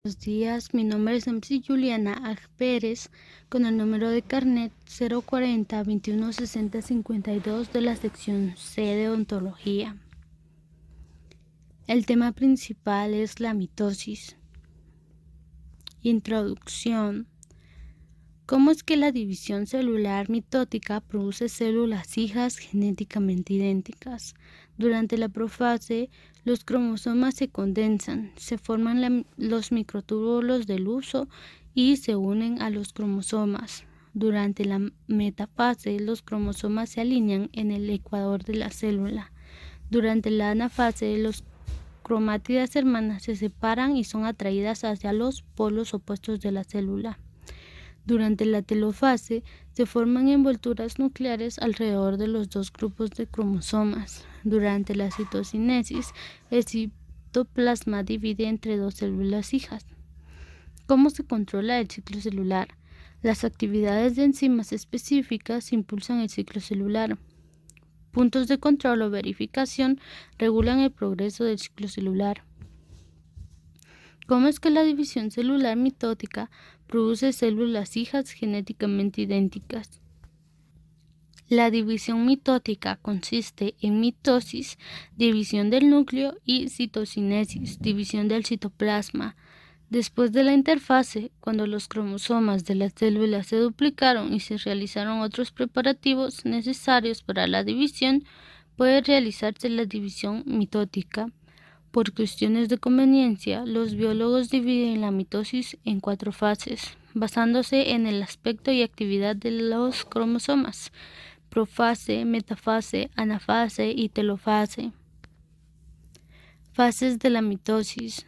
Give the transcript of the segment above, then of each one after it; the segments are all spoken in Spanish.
Buenos días, mi nombre es MC Juliana Aj Pérez, con el número de carnet 040 21 60 52 de la sección C de Ontología. El tema principal es la mitosis. Introducción. ¿Cómo es que la división celular mitótica produce células hijas genéticamente idénticas? Durante la profase, los cromosomas se condensan, se forman los microtúbulos del uso y se unen a los cromosomas. Durante la metafase, los cromosomas se alinean en el ecuador de la célula. Durante la anafase, los cromátidas hermanas se separan y son atraídas hacia los polos opuestos de la célula. Durante la telofase se forman envolturas nucleares alrededor de los dos grupos de cromosomas. Durante la citocinesis, el citoplasma divide entre dos células hijas. ¿Cómo se controla el ciclo celular? Las actividades de enzimas específicas impulsan el ciclo celular. Puntos de control o verificación regulan el progreso del ciclo celular. ¿Cómo es que la división celular mitótica produce células hijas genéticamente idénticas? La división mitótica consiste en mitosis, división del núcleo, y citocinesis, división del citoplasma. Después de la interfase, cuando los cromosomas de las células se duplicaron y se realizaron otros preparativos necesarios para la división, puede realizarse la división mitótica. Por cuestiones de conveniencia, los biólogos dividen la mitosis en 4 fases, basándose en el aspecto y actividad de los cromosomas: profase, metafase, anafase y telofase. Fases de la mitosis.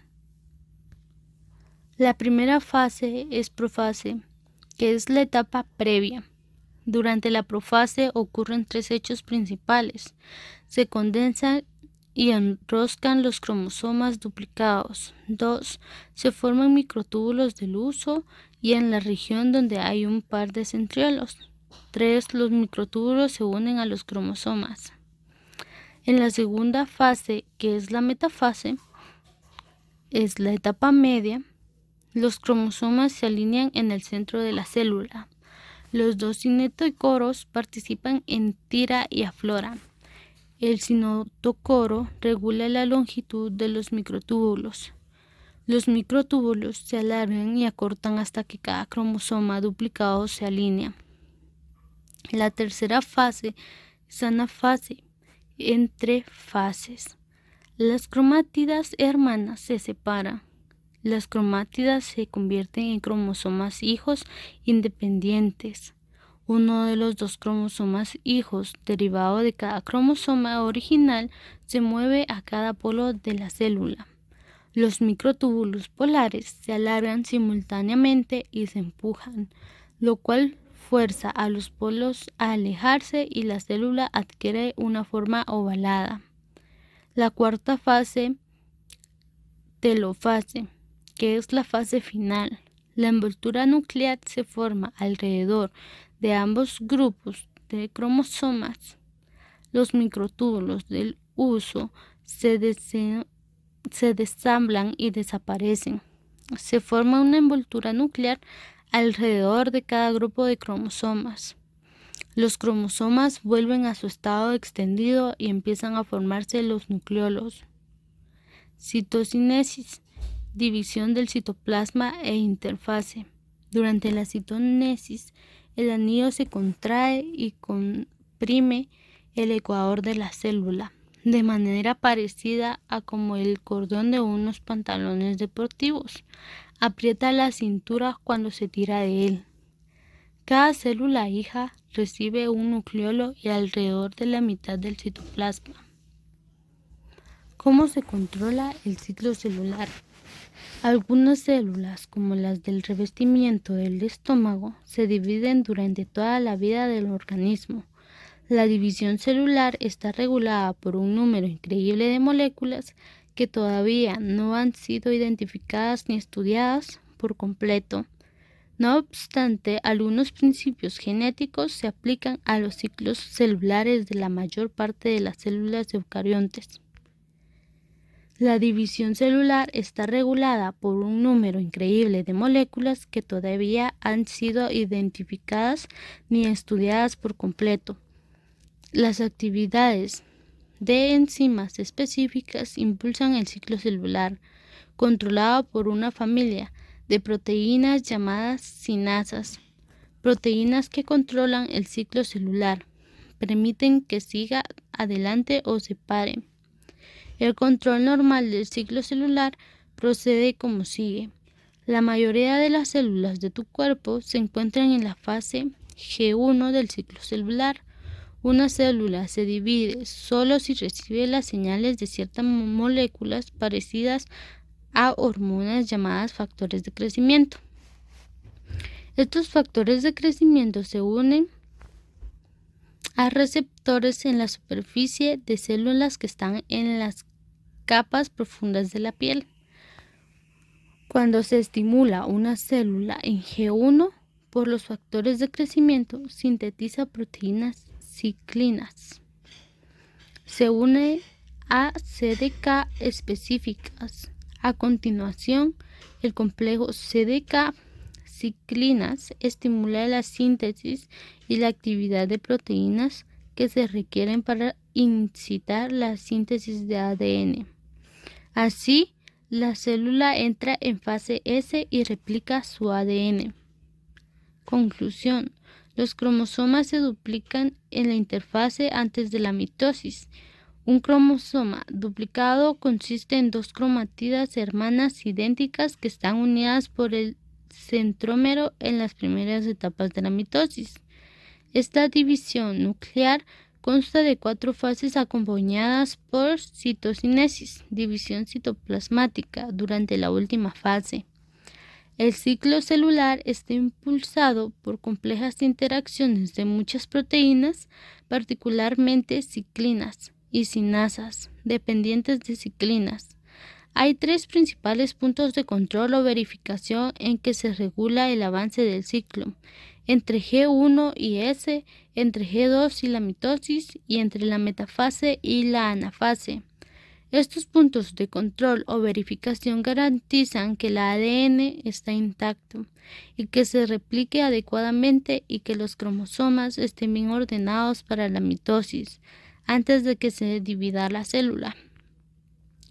La primera fase es profase, que es la etapa previa. Durante la profase ocurren 3 hechos principales: se condensan y enroscan los cromosomas duplicados. 2. Se forman microtúbulos del uso y en la región donde hay un par de centriolos. 3. Los microtúbulos se unen a los cromosomas. En la segunda fase, que es la metafase, es la etapa media, los cromosomas se alinean en el centro de la célula. Los dos cinetocoros participan en tira y aflora. El cinetocoro regula la longitud de los microtúbulos. Los microtúbulos se alargan y acortan hasta que cada cromosoma duplicado se alinea. La tercera fase es anafase, entre fases. Las cromátidas hermanas se separan. Las cromátidas se convierten en cromosomas hijos independientes. Uno de los 2 cromosomas hijos, derivado de cada cromosoma original, se mueve a cada polo de la célula. Los microtúbulos polares se alargan simultáneamente y se empujan, lo cual fuerza a los polos a alejarse y la célula adquiere una forma ovalada. La cuarta fase, telofase, que es la fase final. La envoltura nuclear se forma alrededor de ambos grupos de cromosomas. Los microtúbulos del uso se desamblan y desaparecen. Se forma una envoltura nuclear alrededor de cada grupo de cromosomas. Los cromosomas vuelven a su estado extendido y empiezan a formarse los nucleolos. Citocinesis, división del citoplasma e interfase. Durante la citonesis, el anillo se contrae y comprime el ecuador de la célula, de manera parecida a como el cordón de unos pantalones deportivos aprieta la cintura cuando se tira de él. Cada célula hija recibe un nucleolo y alrededor de la mitad del citoplasma. ¿Cómo se controla el ciclo celular? Algunas células, como las del revestimiento del estómago, se dividen durante toda la vida del organismo. La división celular está regulada por un número increíble de moléculas que todavía no han sido identificadas ni estudiadas por completo. No obstante, algunos principios genéticos se aplican a los ciclos celulares de la mayor parte de las células eucariontes. La división celular está regulada por un número increíble de moléculas que todavía han sido identificadas ni estudiadas por completo. Las actividades de enzimas específicas impulsan el ciclo celular, controlado por una familia de proteínas llamadas sinasas. Proteínas que controlan el ciclo celular, permiten que siga adelante o se pare. El control normal del ciclo celular procede como sigue. La mayoría de las células de tu cuerpo se encuentran en la fase G1 del ciclo celular. Una célula se divide solo si recibe las señales de ciertas moléculas parecidas a hormonas llamadas factores de crecimiento. Estos factores de crecimiento se unen a receptores en la superficie de células que están en las capas profundas de la piel. Cuando se estimula una célula en G1 por los factores de crecimiento, sintetiza proteínas ciclinas. Se une a CDK específicas. A continuación, el complejo CDK ciclinas estimula la síntesis y la actividad de proteínas que se requieren para incitar la síntesis de ADN. Así, la célula entra en fase S y replica su ADN. Conclusión: los cromosomas se duplican en la interfase antes de la mitosis. Un cromosoma duplicado consiste en dos cromátidas hermanas idénticas que están unidas por el centrómero en las primeras etapas de la mitosis. Esta división nuclear consta de 4 fases acompañadas por citocinesis, división citoplasmática, durante la última fase. El ciclo celular está impulsado por complejas interacciones de muchas proteínas, particularmente ciclinas y sinasas, dependientes de ciclinas. Hay 3 principales puntos de control o verificación en que se regula el avance del ciclo: entre G1 y S, entre G2 y la mitosis, y entre la metafase y la anafase. Estos puntos de control o verificación garantizan que el ADN está intacto y que se replique adecuadamente y que los cromosomas estén bien ordenados para la mitosis antes de que se divida la célula.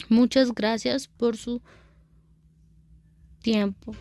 Muchas gracias por su tiempo.